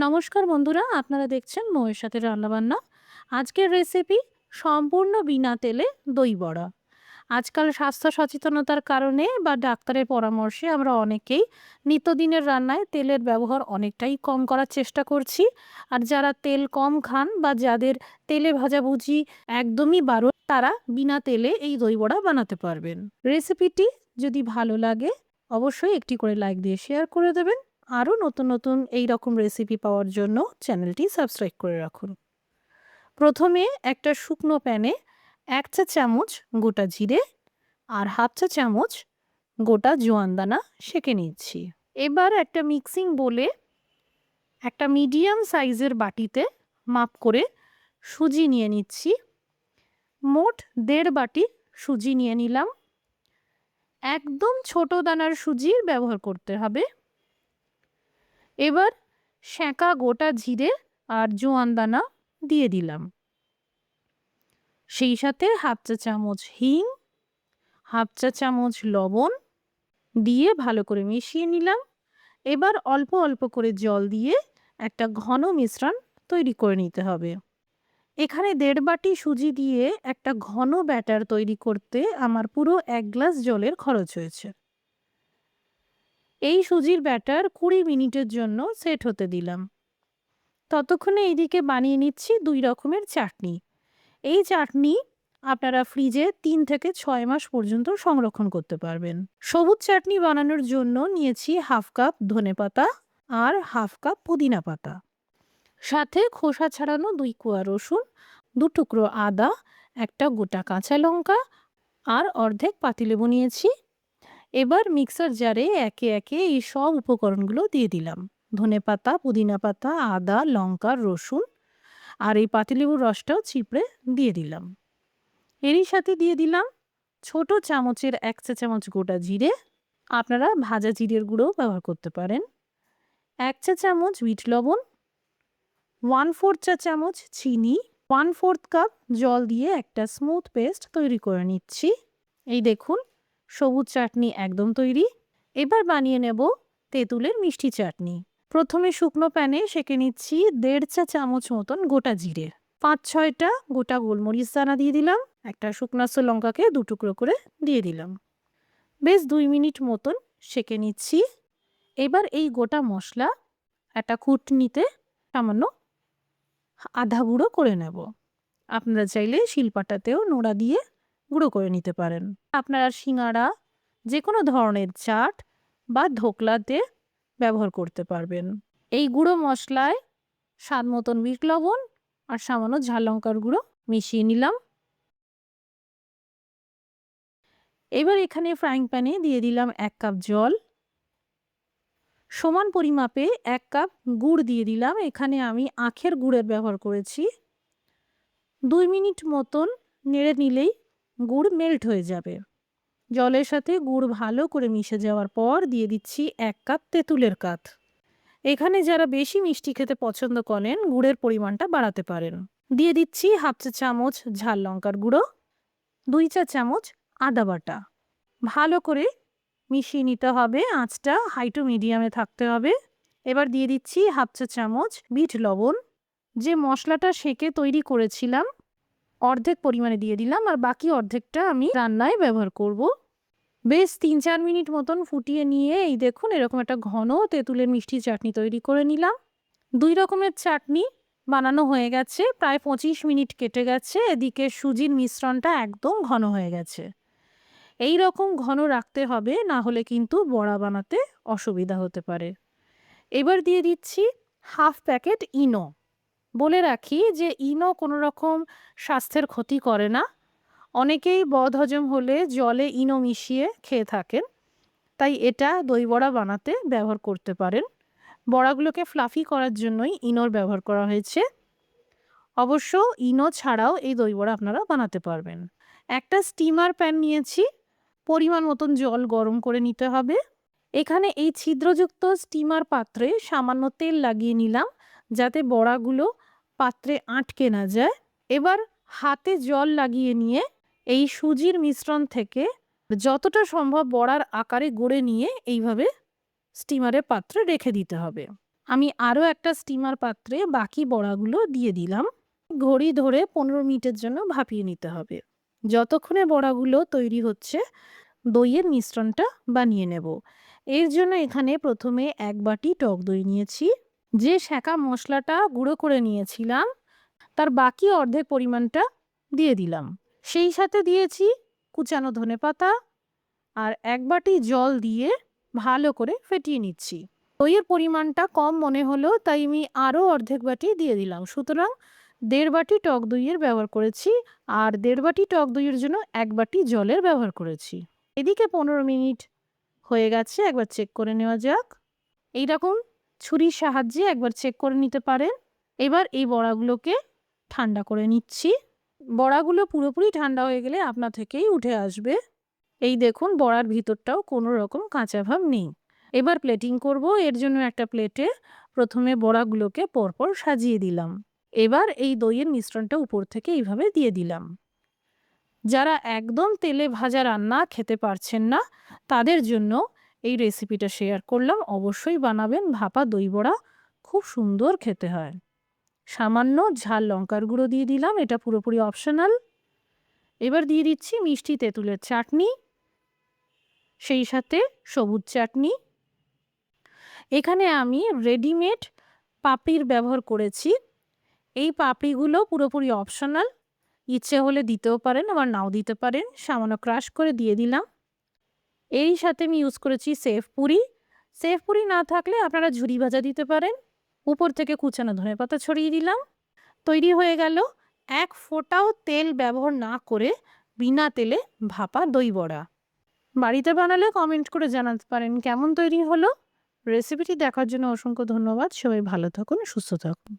নমস্কার বন্ধুরা, আপনারা দেখছেন মৌয়ের সাথে রান্নাবান্না। আজকের রেসিপি সম্পূর্ণ বিনা তেলে দই বড়া। আজকাল স্বাস্থ্য সচেতনতার কারণে বা ডাক্তারের পরামর্শে আমরা অনেকেই নিত্যদিনের রান্নায় তেলের ব্যবহার অনেকটাই কম করার চেষ্টা করছি। আর যারা তেল কম খান বা যাদের তেলে ভাজাভুজি একদমই বারণ, তারা বিনা তেলে এই দই বড়া বানাতে পারবেন। রেসিপিটি যদি ভালো লাগে অবশ্যই একটি করে লাইক দিয়ে শেয়ার করে দেবেন। আরও নতুন নতুন এই রকম রেসিপি পাওয়ার জন্য চ্যানেলটি সাবস্ক্রাইব করে রাখুন। প্রথমে একটা শুকনো প্যানে 1 চা চামচ গোটা জিরে আর হাফ চা চামচ গোটা জোয়ান দানা সেঁকে নিচ্ছি। এবার একটা মিক্সিং বোলে একটা মিডিয়াম সাইজের বাটিতে মাপ করে সুজি নিয়ে নিচ্ছি। মোট 1.5 বাটি সুজি নিয়ে নিলাম। একদম ছোট দানার সুজির ব্যবহার করতে হবে। এবার সেঁকা গোটা জিরে আর জোয়ান দানা দিয়ে দিলাম। সেই সাথে হাফ চা চামচ হিং, হাফ চা চামচ লবণ দিয়ে ভালো করে মিশিয়ে নিলাম। এবার অল্প অল্প করে জল দিয়ে একটা ঘন মিশ্রণ তৈরি করে নিতে হবে। এখানে 1.5 বাটি সুজি দিয়ে একটা ঘন ব্যাটার তৈরি করতে আমার পুরো 1 গ্লাস জলের খরচ হয়েছে। এই সুজির ব্যাটার 20 মিনিটের জন্য সেট হতে দিলাম। ততক্ষণে এইদিকে বানিয়ে নিচ্ছি 2 রকমের চাটনি। এই চাটনি আপনারা ফ্রিজে 3 থেকে 6 মাস পর্যন্ত সংরক্ষণ করতে পারবেন। সবুজ চাটনি বানানোর জন্য নিয়েছি হাফ কাপ ধনেপাতা আর হাফ কাপ পুদিনা পাতা, সাথে খোসা ছাড়ানো 2 কোয়া রসুন, 2 টুকরো আদা, একটা গোটা কাঁচা লঙ্কা আর অর্ধেক পাতিলেবু নিয়েছি। এবার মিক্সার জারে একে একে এই সব উপকরণগুলো দিয়ে দিলাম। ধনেপাতা, পুদিনা পাতা, আদা, লঙ্কা, রসুন আর এই পাতিলেবুর রসটাও চিপড়ে দিয়ে দিলাম। এরই সাথে দিয়ে দিলাম ছোট চামচের 1 চা চামচ গোটা জিরে, আপনারা ভাজা জিরের গুঁড়োও ব্যবহার করতে পারেন। 1 চা চামচ বিট লবণ, 1/4 চা চামচ চিনি, 1/4 কাপ জল দিয়ে একটা স্মুথ পেস্ট তৈরি করে নিচ্ছি। এই দেখুন, সবুজ চাটনি একদম তৈরি। এবার বানিয়ে নেব তেঁতুলের মিষ্টি চাটনি। প্রথমে শুকনো প্যানে সেঁকে নিচ্ছি 1.5 চা চামচ মতন গোটা জিরে, 5-6টা গোটা গোলমরিচ দানা দিয়ে দিলাম। একটা শুকনাশো লঙ্কাকে 2 টুকরো করে দিয়ে দিলাম। বেশ 2 মিনিট মতন সেঁকে নিচ্ছি। এবার এই গোটা মশলা একটা কুটনিতে সামান্য আধা গুঁড়ো করে নেব। আপনারা চাইলে শিলপাটাতেও নোড়া দিয়ে গুঁড়ো করে নিতে পারেন। আপনারা সিঙাড়া, যে কোনো ধরনের চাট বা ধোকলাতে ব্যবহার করতে পারবেন। এই গুঁড়ো মশলায় স্বাদ মতন বিট লবণ আর সামান্য ঝাল লঙ্কার গুঁড়ো মিশিয়ে নিলাম। এবার এখানে ফ্রাইং প্যানে দিয়ে দিলাম 1 কাপ জল, সমান পরিমাপে 1 কাপ গুড় দিয়ে দিলাম। এখানে আমি আখের গুড়ের ব্যবহার করেছি। 2 মিনিট মতন নেড়ে নিলেই গুড় মেল্ট হয়ে যাবে। জলের সাথে গুড় ভালো করে মিশে যাওয়ার পর দিয়ে দিচ্ছি 1 কাপ তেঁতুলের কাঠ। এখানে যারা বেশি মিষ্টি খেতে পছন্দ করেন গুড়ের পরিমাণটা বাড়াতে পারেন। দিয়ে দিচ্ছি হাফ চা চামচ ঝাল লঙ্কার গুঁড়ো, 2 চা চামচ আদা বাটা। ভালো করে মিশিয়ে নিতে হবে, আঁচটা হাই টু মিডিয়ামে থাকতে হবে। এবার দিয়ে দিচ্ছি হাফ চা চামচ বিট লবণ। যে মশলাটা সেঁকে তৈরি করেছিলাম অর্ধেক পরিমাণে দিয়ে দিলাম, আর বাকি অর্ধেকটা আমি রান্নায় ব্যবহার করব। বেশ 3-4 মিনিট মতন ফুটিয়ে নিয়ে এই দেখুন এরকম একটা ঘন তেঁতুলের মিষ্টি চাটনি তৈরি করে নিলাম। 2 রকমের চাটনি বানানো হয়ে গেছে, প্রায় 25 মিনিট কেটে গেছে। এদিকে সুজির মিশ্রণটা একদম ঘন হয়ে গেছে। এই রকম ঘন রাখতে হবে, না হলে কিন্তু বড়া বানাতে অসুবিধা হতে পারে। এবার দিয়ে দিচ্ছি হাফ প্যাকেট ইনো। বলে রাখি যে ইনো কোনো রকম স্বাস্থ্যের ক্ষতি করে না। অনেকেই বদহজম হলে জলে ইনো মিশিয়ে খেয়ে থাকেন, তাই এটা দই বড়া বানাতে ব্যবহার করতে পারেন। বড়াগুলোকে ফ্লাফি করার জন্যই ইনোর ব্যবহার করা হয়েছে। অবশ্য ইনো ছাড়াও এই দই বড়া আপনারা বানাতে পারবেন। একটা স্টিমার প্যান নিয়েছি, পরিমাণ মতন জল গরম করে নিতে হবে। এখানে এই ছিদ্রযুক্ত স্টিমার পাত্রে সামান্য তেল লাগিয়ে নিলাম, যাতে বড়াগুলো পাত্রে আটকে না যায়। এবার হাতে জল লাগিয়ে নিয়ে এই সুজির মিশ্রণ থেকে যতটা সম্ভব বড়ার আকারে গড়ে নিয়ে এইভাবে স্টিমারের পাত্রে রেখে দিতে হবে। আমি আরও একটা স্টিমার পাত্রে বাকি বড়াগুলো দিয়ে দিলাম। ঘড়ি ধরে 15 মিনিটের জন্য ভাপিয়ে নিতে হবে। যতক্ষণে বড়াগুলো তৈরি হচ্ছে দইয়ের মিশ্রণটা বানিয়ে নেব। এর জন্য এখানে প্রথমে 1 বাটি টক দই নিয়েছি। যে সেঁকা মশলাটা গুঁড়ো করে নিয়েছিলাম তার বাকি অর্ধেক পরিমাণটা দিয়ে দিলাম। সেই সাথে দিয়েছি কুচানো ধনেপাতা আর 1 বাটি জল দিয়ে ভালো করে ফেটিয়ে নিচ্ছি। দইয়ের পরিমাণটা কম মনে হলো তাই আমি আরও অর্ধেক বাটি দিয়ে দিলাম। সুতরাং 1.5 বাটি টক দইয়ের ব্যবহার করেছি আর 1.5 বাটি টক দইয়ের জন্য 1 বাটি জলের ব্যবহার করেছি। এদিকে 15 মিনিট হয়ে গেছে, একবার চেক করে নেওয়া যাক। এই রকম ছুরির সাহায্যে একবার চেক করে নিতে পারেন। এবার এই বড়াগুলোকে ঠান্ডা করে নিচ্ছি। বড়াগুলো পুরোপুরি ঠান্ডা হয়ে গেলে আপনা থেকেই উঠে আসবে। এই দেখুন বড়ার ভিতরটাও কোনো রকম কাঁচা ভাব নেই। এবার প্লেটিং করব। এর জন্য একটা প্লেটে প্রথমে বড়াগুলোকে পরপর সাজিয়ে দিলাম। এবার এই দইয়ের মিশ্রণটা উপর থেকে এইভাবে দিয়ে দিলাম। যারা একদম তেলে ভাজা রান্না খেতে পারছেন না তাদের জন্য এই রেসিপিটা শেয়ার করলাম। অবশ্যই বানাবেন, ভাপা দই বড়া খুব সুন্দর খেতে হয়। সামান্য ঝাল লঙ্কার গুঁড়ো দিয়ে দিলাম, এটা পুরোপুরি অপশনাল। এবার দিয়ে দিচ্ছি মিষ্টি তেঁতুলের চাটনি, সেই সাথে সবুজ চাটনি। এখানে আমি রেডিমেড পাপড়ির ব্যবহার করেছি। এই পাপড়িগুলো পুরোপুরি অপশনাল, ইচ্ছে হলে দিতেও পারেন আবার নাও দিতে পারেন। সামান্য ক্রাশ করে দিয়ে দিলাম। এরই সাথে আমি ইউজ করেছি সেভ পুরি। সেভ পুরি না থাকলে আপনারা ঝুরি ভাজা দিতে পারেন। উপর থেকে কুচানো ধনেপাতা ছড়িয়ে দিলাম। তৈরি হয়ে গেল 1 ফোঁটাও তেল ব্যবহার না করে বিনা তেলে ভাপা দই বড়া। বাড়িতে বানালে কমেন্ট করে জানাতে পারেন কেমন তৈরি হলো। রেসিপিটি দেখার জন্য অসংখ্য ধন্যবাদ। সবাই ভালো থাকুন, সুস্থ থাকুন।